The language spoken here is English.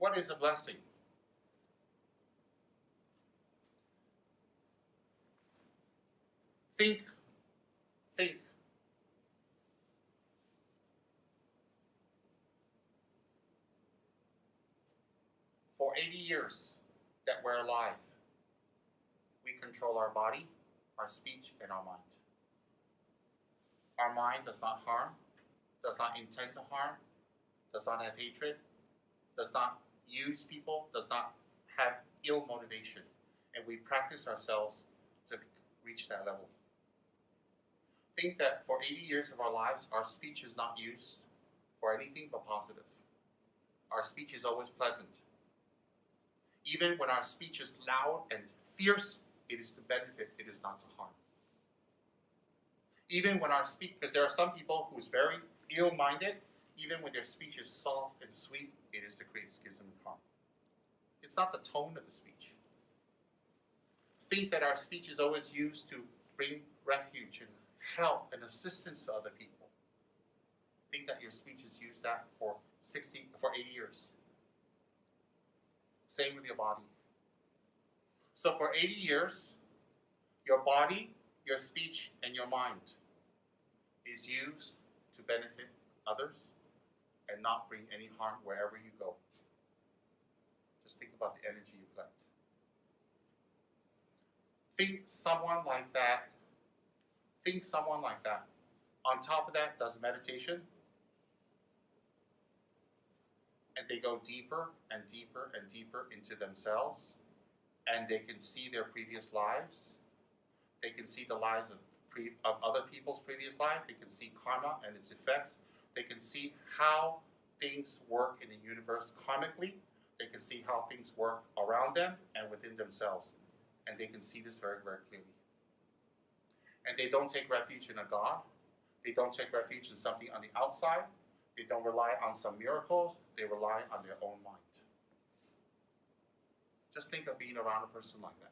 What is a blessing? Think. For 80 years that we're alive, we control our body, our speech, and our mind. Our mind does not harm, does not intend to harm, does not have hatred, does not use people, does not have ill motivation. And we practice ourselves to reach that level. Think that for 80 years of our lives, our speech is not used for anything but positive. Our speech is always pleasant. Even when our speech is loud and fierce, it is to benefit, it is not to harm. Even when our speech, because there are some people who's very ill-minded, even when their speech is soft and sweet, it is to create schism and harm. It's not the tone of the speech. Think that our speech is always used to bring refuge and help and assistance to other people. Think that your speech is used that for 80 years. Same with your body. So for 80 years, your body, your speech, and your mind is used to benefit others and not bring any harm wherever you go. Just think about the energy you collect. Think someone like that. On top of that, does meditation. And they go deeper and deeper and deeper into themselves. And they can see their previous lives. They can see the lives of other people's previous lives. They can see karma and its effects. They can see how things work in the universe karmically. They can see how things work around them and within themselves. And they can see this very, very clearly. And they don't take refuge in a God. They don't take refuge in something on the outside. They don't rely on some miracles. They rely on their own mind. Just think of being around a person like that.